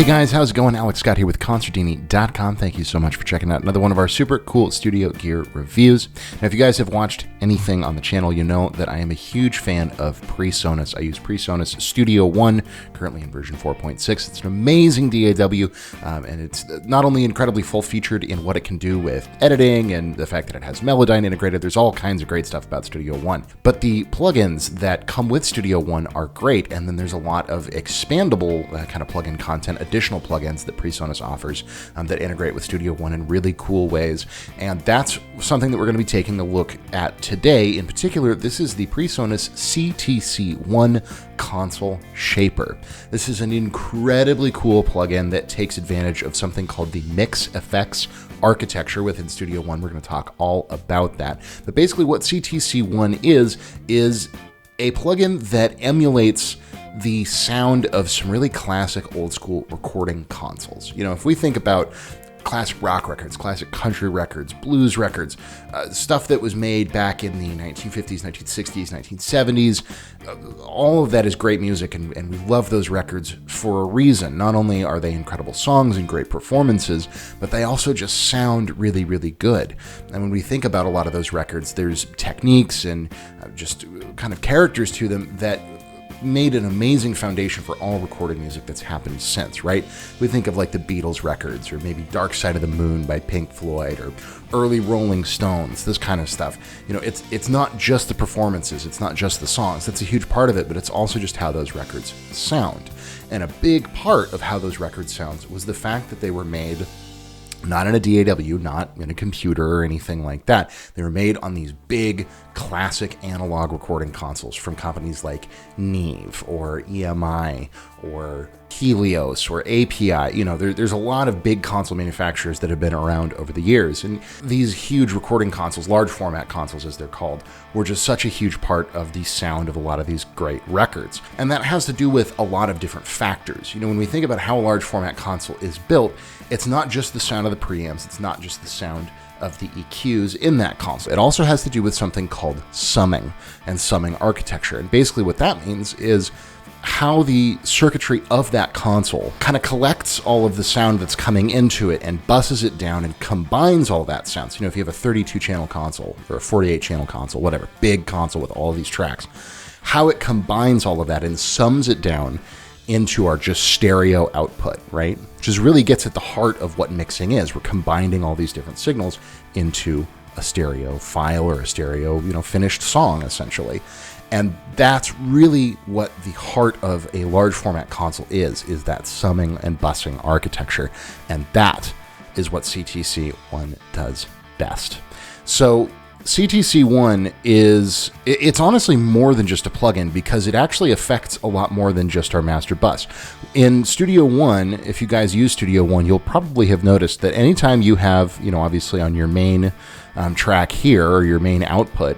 Hey guys, how's it going? Alex Scott here with Consordini.com. Thank you so much for checking out another one of our super cool studio gear reviews. Now, if you guys have watched anything on the channel, you know that I am a huge fan of Presonus. I use Presonus Studio-1, currently in version 4.6. It's an amazing DAW, and it's not only incredibly full-featured in what it can do with editing and the fact that it has Melodyne integrated. There's all kinds of great stuff about Studio-1. But the plugins that come with Studio-1 are great, and then there's a lot of expandable kind of plugin content, additional plugins that Presonus offers that integrate with Studio-1 in really cool ways. And that's something that we're going to be taking a look at today. In particular, this is the Presonus CTC1 Console Shaper. This is an incredibly cool plugin that takes advantage of something called the Mix Effects architecture within Studio-1. We're going to talk all about that. But basically what CTC1 is a plugin that emulates the sound of some really classic old school recording consoles. You know, if we think about classic rock records, classic country records, blues records, stuff that was made back in the 1950s, 1960s, 1970s, all of that is great music, and we love those records for a reason. Not only are they incredible songs and great performances, but they also just sound really, really good. And when we think about a lot of those records, there's techniques and just kind of characters to them that made an amazing foundation for all recorded music that's happened since, right? We think of like the Beatles records, or maybe Dark Side of the Moon by Pink Floyd, or early Rolling Stones, this kind of stuff. You know, it's not just the performances, it's not just the songs. That's a huge part of it, but it's also just how those records sound. And a big part of how those records sound was the fact that they were made not in a DAW, not in a computer or anything like that. They were made on these big, classic analog recording consoles from companies like Neve or EMI or Helios or API. You know, there's a lot of big console manufacturers that have been around over the years. And these huge recording consoles, large format consoles as they're called, were just such a huge part of the sound of a lot of these great records. And that has to do with a lot of different factors. You know, when we think about how a large format console is built, it's not just the sound of the preamps, it's not just the sound of the EQs in that console. It also has to do with something called summing and summing architecture. And basically what that means is how the circuitry of that console kind of collects all of the sound that's coming into it and busses it down and combines all that sound. So, you know, if you have a 32 channel console or a 48 channel console, whatever, big console with all of these tracks, how it combines all of that and sums it down into our just stereo output, right? Which is really gets at the heart of what mixing is. We're combining all these different signals into a stereo file or a stereo, you know, finished song essentially. And that's really what the heart of a large format console is that summing and busing architecture. And that is what CTC1 does best. So CTC1 it's honestly more than just a plugin, because it actually affects a lot more than just our master bus. In Studio-1, if you guys use Studio-1, you'll probably have noticed that anytime you have, you know, obviously on your main track here, or your main output,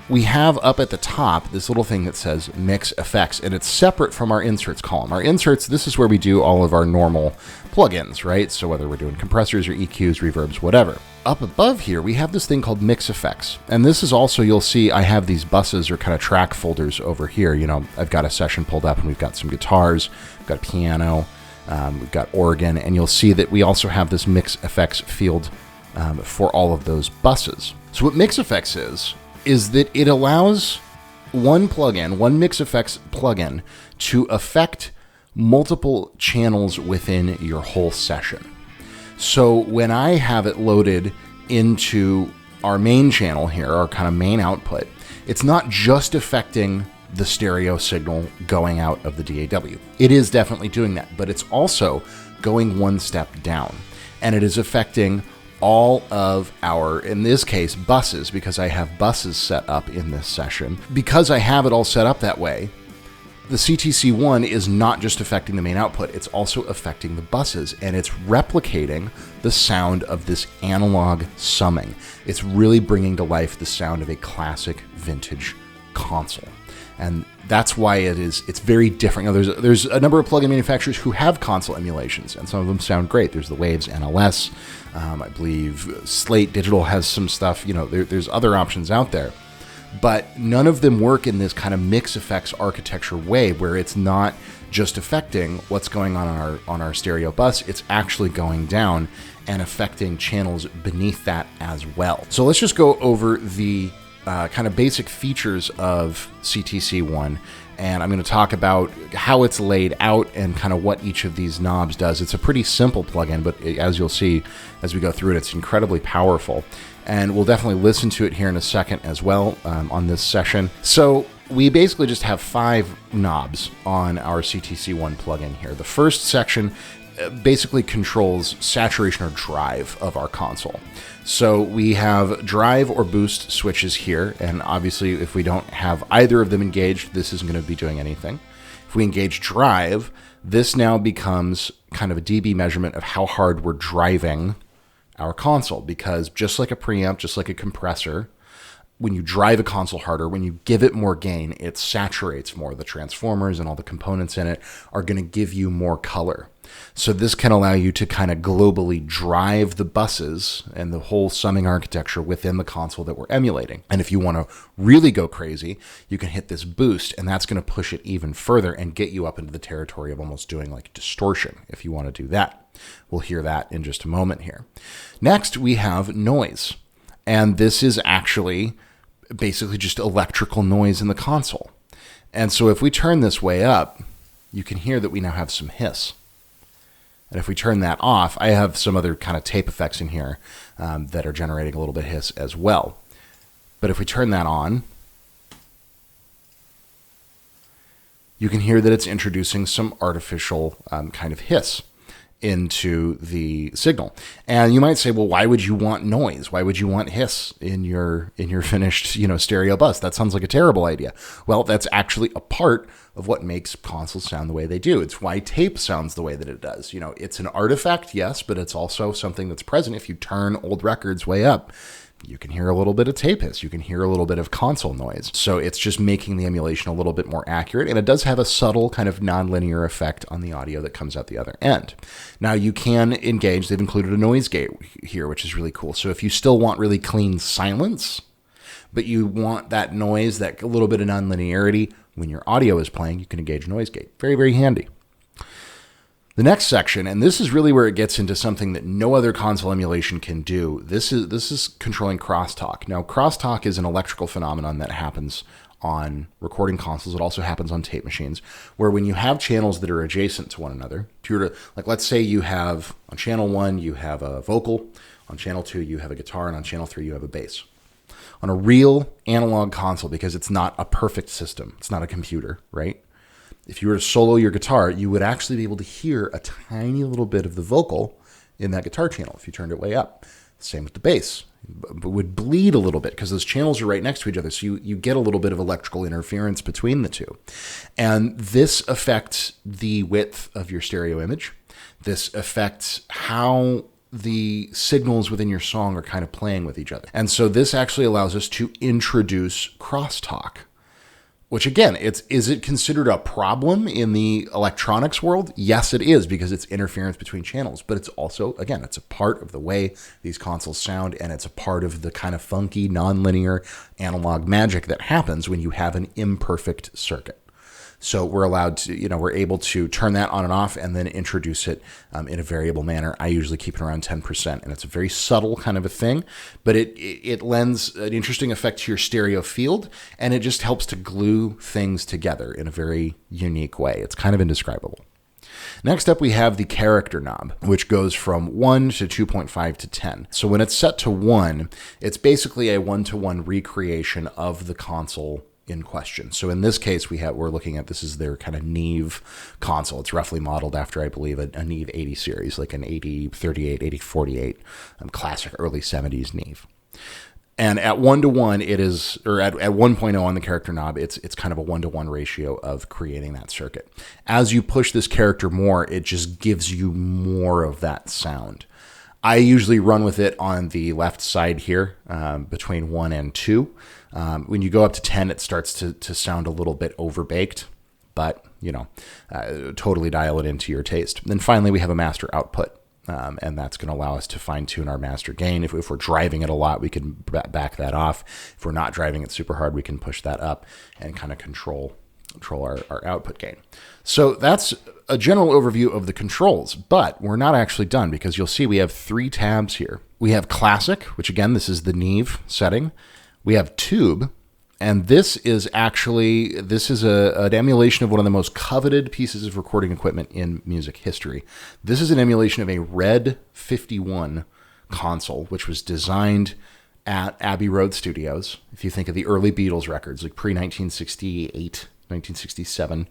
we have up at the top this little thing that says Mix Effects, and it's separate from our inserts column. Our inserts, this is where we do all of our normal plugins, right? So whether we're doing compressors or EQs, reverbs, whatever. Up above here, we have this thing called Mix Effects. And this is also, you'll see I have these buses or kind of track folders over here. You know, I've got a session pulled up and we've got some guitars, we've got a piano, we've got organ, and you'll see that we also have this Mix Effects field for all of those buses. So what Mix Effects is that it allows one plugin, one Mix Effects plugin, to affect multiple channels within your whole session. So when I have it loaded into our main channel here, our kind of main output, it's not just affecting the stereo signal going out of the DAW. It is definitely doing that, but it's also going one step down, and it is affecting all of our, in this case, buses, because I have buses set up in this session. Because I have it all set up that way, the CTC1 is not just affecting the main output, it's also affecting the buses, and it's replicating the sound of this analog summing. It's really bringing to life the sound of a classic vintage console. And that's why it's very different. You know, there's a number of plugin manufacturers who have console emulations, and some of them sound great. There's the Waves NLS. I believe Slate Digital has some stuff. You know, there's other options out there. but none of them work in this kind of mix effects architecture way where it's not just affecting what's going on our stereo bus, it's actually going down and affecting channels beneath that as well. So let's just go over the kind of basic features of CTC1, and I'm going to talk about how it's laid out and kind of what each of these knobs does. It's a pretty simple plugin, but as you'll see as we go through it, it's incredibly powerful. And we'll definitely listen to it here in a second as well on this session. So we basically just have 5 knobs on our CTC1 plugin here. The first section basically controls saturation or drive of our console. So we have drive or boost switches here, and obviously if we don't have either of them engaged, this isn't going to be doing anything. If we engage drive, this now becomes kind of a dB measurement of how hard we're driving our console, because just like a preamp, just like a compressor, when you drive a console harder, when you give it more gain, it saturates more. The transformers and all the components in it are going to give you more color. So this can allow you to kind of globally drive the buses and the whole summing architecture within the console that we're emulating. And if you want to really go crazy, you can hit this boost, and that's going to push it even further and get you up into the territory of almost doing like distortion if you want to do that. We'll hear that in just a moment here. Next, we have noise. And this is actually basically just electrical noise in the console. And so if we turn this way up, you can hear that we now have some hiss. And if we turn that off, I have some other kind of tape effects in here that are generating a little bit of hiss as well. But if we turn that on, you can hear that it's introducing some artificial kind of hiss into the signal. And you might say, well, why would you want noise? Why would you want hiss in your finished, stereo bus? That sounds like a terrible idea. Well, that's actually a part of what makes consoles sound the way they do. It's why tape sounds the way that it does. It's an artifact, yes, but it's also something that's present. If you turn old records way up, you can hear a little bit of tape hiss. You can hear a little bit of console noise. So it's just making the emulation a little bit more accurate. And it does have a subtle kind of nonlinear effect on the audio that comes out the other end. Now you can engage, they've included a noise gate here, which is really cool. So if you still want really clean silence, but you want that noise, that little bit of nonlinearity when your audio is playing, you can engage noise gate. Very, very handy. The next section, and this is really where it gets into something that no other console emulation can do. This is controlling crosstalk. Now, crosstalk is an electrical phenomenon that happens on recording consoles. It also happens on tape machines, where when you have channels that are adjacent to one another, if you were to, like, let's say you have on channel 1 you have a vocal, on channel 2 you have a guitar, and on channel 3 you have a bass. On a real analog console, because it's not a perfect system, it's not a computer, right? If you were to solo your guitar, you would actually be able to hear a tiny little bit of the vocal in that guitar channel if you turned it way up. Same with the bass. It would bleed a little bit because those channels are right next to each other, so you get a little bit of electrical interference between the two. And this affects the width of your stereo image. This affects how the signals within your song are kind of playing with each other. And so this actually allows us to introduce crosstalk. Which again, is it considered a problem in the electronics world? Yes, it is, because it's interference between channels. But it's also, again, it's a part of the way these consoles sound, and it's a part of the kind of funky, nonlinear analog magic that happens when you have an imperfect circuit. So we're allowed to, we're able to turn that on and off and then introduce it in a variable manner. I usually keep it around 10%, and it's a very subtle kind of a thing, but it lends an interesting effect to your stereo field, and it just helps to glue things together in a very unique way. It's kind of indescribable. Next up, we have the character knob, which goes from 1 to 2.5 to 10. So when it's set to 1, it's basically a one-to-one recreation of the console in question. So in this case, we're looking at, this is their kind of Neve console. It's roughly modeled after, I believe, a Neve 80 series, like an 8038, 8048, classic early 70s Neve. And at 1-to-1, it is, or at 1.0 on the character knob, it's kind of a 1-to-1 ratio of creating that circuit. As you push this character more, it just gives you more of that sound. I usually run with it on the left side here, between 1 and 2. When you go up to 10, it starts to sound a little bit overbaked, but, totally dial it into your taste. Then finally, we have a master output. and that's going to allow us to fine tune our master gain. If we're driving it a lot, we can back that off. If we're not driving it super hard, we can push that up and kind of control our output gain. So that's a general overview of the controls, but we're not actually done, because you'll see we have 3 tabs here. We have classic, which again, this is the Neve setting. We have tube, and this is an emulation of one of the most coveted pieces of recording equipment in music history. This is an emulation of a Red 51 console, which was designed at Abbey Road Studios. If you think of the early Beatles records, like pre-1968, 1967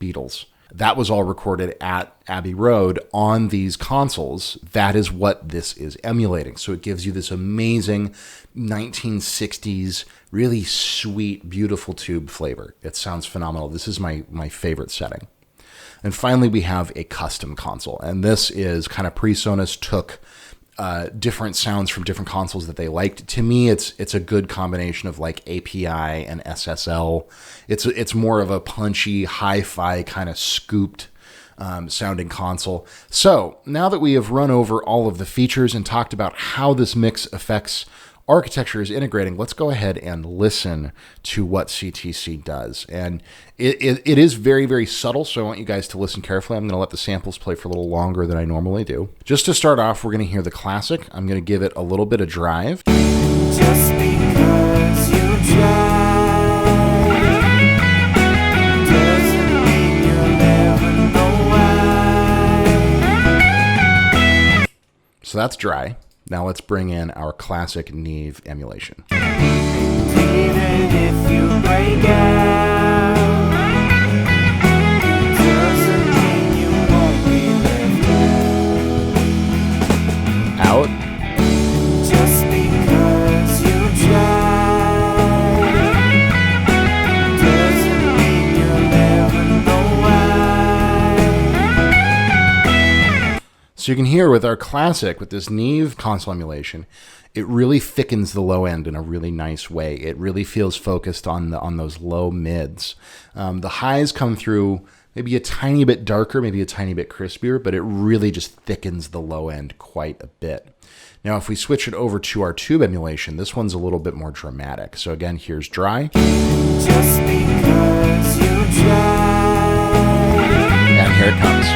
Beatles, that was all recorded at Abbey Road on these consoles. That is what this is emulating. So it gives you this amazing 1960s, really sweet, beautiful tube flavor. It sounds phenomenal. This is my favorite setting. And finally, we have a custom console. And this is kind of Presonus took different sounds from different consoles that they liked. To me, it's a good combination of like API and SSL. It's more of a punchy, hi-fi kind of scooped sounding console. So now that we have run over all of the features and talked about how this mix affects architecture is integrating, let's go ahead and listen to what CTC does. And it is very, very subtle, so I want you guys to listen carefully. I'm going to let the samples play for a little longer than I normally do. Just to start off, we're going to hear the classic. I'm going to give it a little bit of drive. Just because you try doesn't mean you'll never know why. So that's dry. Now let's bring in our classic Neve emulation. Even if you break out, doesn't mean you won't be left Out. just because you try doesn't mean you'll never know why. So you can hear with our classic, with this Neve console emulation, it really thickens the low end in a really nice way. It really feels focused on those low mids. The highs come through maybe a tiny bit darker, maybe a tiny bit crispier, but it really just thickens the low end quite a bit. Now, if we switch it over to our tube emulation, this one's a little bit more dramatic. So again, here's dry. Just because you try And here it comes.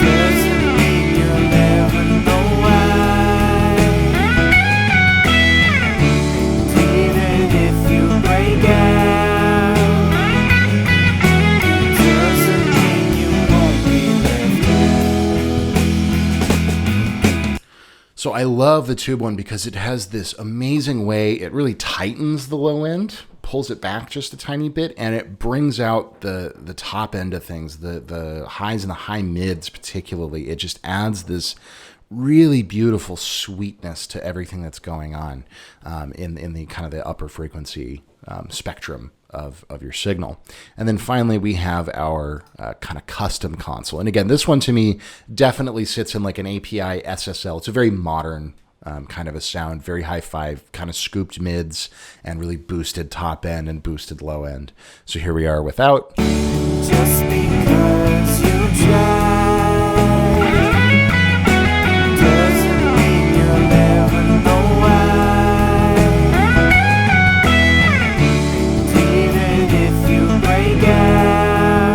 doesn't mean you'll never know why. Even if you break out, doesn't mean you won't be left out. So I love the tube one because it has this amazing way. It really tightens the low end, pulls it back just a tiny bit, and it brings out the top end of things, the highs and the high mids particularly. It just adds this really beautiful sweetness to everything that's going on in the kind of the upper frequency spectrum of your signal. And then finally, we have our kind of custom console. And again, this one to me definitely sits in like an API SSL. It's a very modern kind of a sound, very hi-fi, kind of scooped mids and really boosted top end and boosted low end. So here we are without. Just because you try doesn't mean you'll never know why. Even if you break out,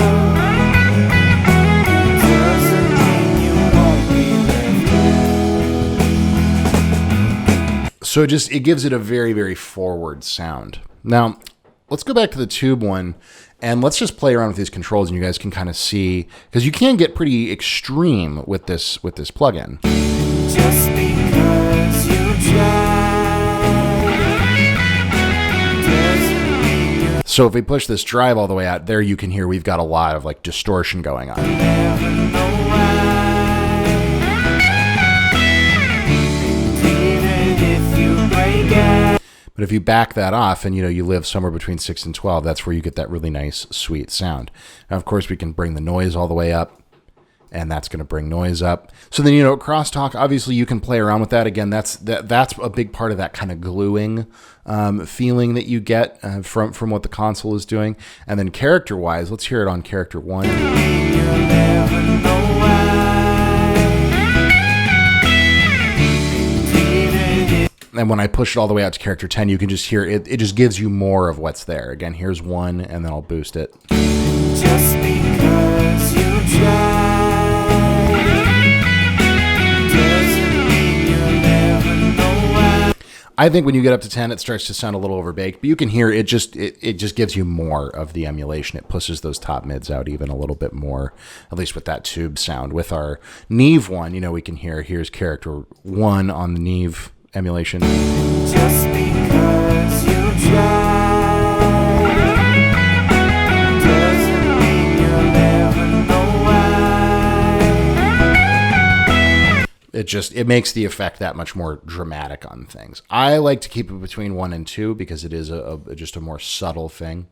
doesn't mean you won't be left out. So it gives it a very, very forward sound. Now, let's go back to the tube one, and let's just play around with these controls, and you guys can kind of see, because you can get pretty extreme with this plugin. Just because you try doesn't mean you'll So if we push this drive all the way out, there you can hear we've got a lot of like distortion going on. never know why. Even if you break out, But if you back that off and you live somewhere between 6 and 12, that's where you get that really nice, sweet sound. Now, of course, we can bring the noise all the way up, and that's going to bring noise up. So then, crosstalk, obviously you can play around with that. Again, that's a big part of that kind of gluing feeling that you get from what the console is doing. And then character-wise, let's hear it on character 1. you'll never know why. And when I push it all the way out to character 10, you can just hear it. It just gives you more of what's there. Again, here's 1, and then I'll boost it. Just because you try doesn't mean you'll never know why. I think when you get up to 10, it starts to sound a little overbaked, but you can hear it just gives you more of the emulation. It pushes those top mids out even a little bit more, at least with that tube sound. With our Neve one, you know, we can here's character 1 on the Neve emulation. Just because you try doesn't mean you'll never know why. It makes the effect that much more dramatic on things. I like to keep it between 1 and 2 because it is just a more subtle thing.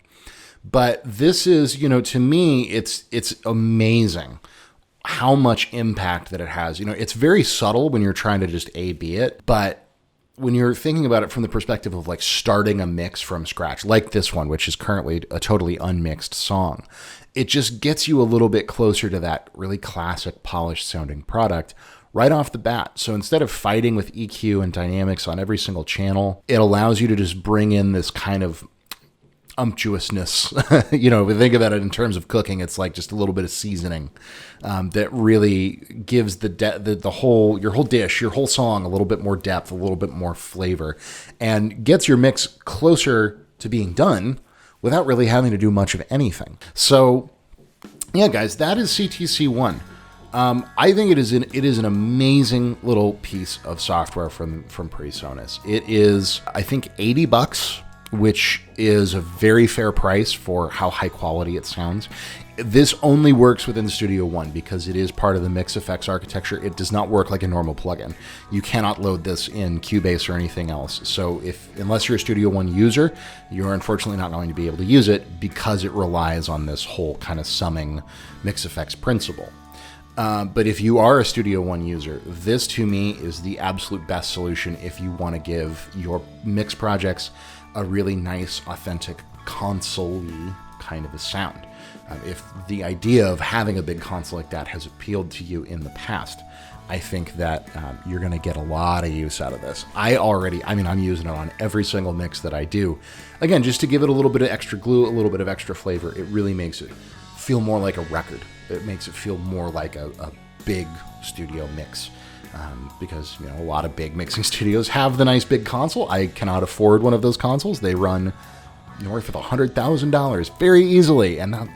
But this is, you know, to me, it's amazing how much impact that it has. You know, it's very subtle when you're trying to just A/B it, but when you're thinking about it from the perspective of like starting a mix from scratch, like this one, which is currently a totally unmixed song, it just gets you a little bit closer to that really classic polished sounding product right off the bat. So instead of fighting with EQ and dynamics on every single channel, it allows you to just bring in this kind of umptuousness. You know, if we think about it in terms of cooking, it's like just a little bit of seasoning that really gives the whole dish, your whole song a little bit more depth, a little bit more flavor, and gets your mix closer to being done without really having to do much of anything. So yeah, guys, that is CTC1. I think it is an amazing little piece of software from Presonus. It is, I think, $80, which is a very fair price for how high quality it sounds. This only works within Studio One because it is part of the Mix Effects architecture. It does not work like a normal plugin. You cannot load this in Cubase or anything else. So unless you're a Studio One user, you're unfortunately not going to be able to use it because it relies on this whole kind of summing Mix Effects principle. But if you are a Studio One user, this to me is the absolute best solution if you want to give your mix projects a really nice, authentic, console-y kind of a sound. If the idea of having a big console like that has appealed to you in the past, I think that you're going to get a lot of use out of this. I'm using it on every single mix that I do. Again, just to give it a little bit of extra glue, a little bit of extra flavor. It really makes it feel more like a record. It makes it feel more like a big studio mix. Because, you know, a lot of big mixing studios have the nice big console. I cannot afford one of those consoles. They run north of $100,000 very easily, and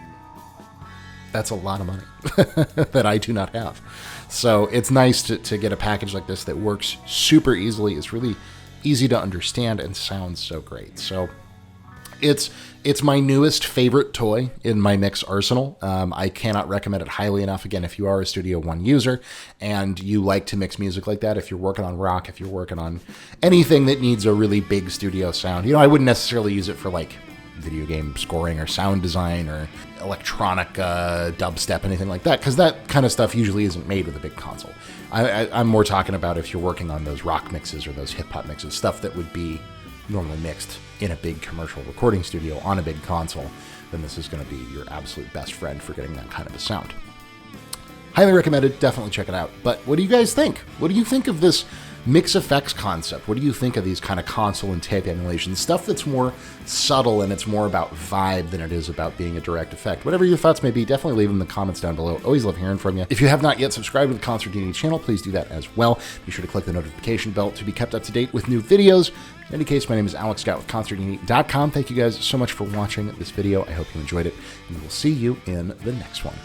that's a lot of money that I do not have. So it's nice to get a package like this that works super easily, is really easy to understand, and sounds so great. So it's my newest favorite toy in my mix arsenal. I cannot recommend it highly enough. Again, if you are a Studio One user and you like to mix music like that, if you're working on rock, if you're working on anything that needs a really big studio sound, you know, I wouldn't necessarily use it for like video game scoring or sound design or electronic dubstep, anything like that, because that kind of stuff usually isn't made with a big console. I'm more talking about if you're working on those rock mixes or those hip-hop mixes, stuff that would be normally mixed in a big commercial recording studio on a big console, then this is going to be your absolute best friend for getting that kind of a sound. Highly recommended. Definitely check it out. But what do you guys think? What do you think of this Mix Effects concept? What do you think of these kind of console and tape emulations? Stuff that's more subtle and it's more about vibe than it is about being a direct effect. Whatever your thoughts may be, definitely leave them in the comments down below. Always love hearing from you. If you have not yet subscribed to the Consordini channel, please do that as well. Be sure to click the notification bell to be kept up to date with new videos. In any case, my name is Alex Scott with Consordini.com. Thank you guys so much for watching this video. I hope you enjoyed it, and we'll see you in the next one.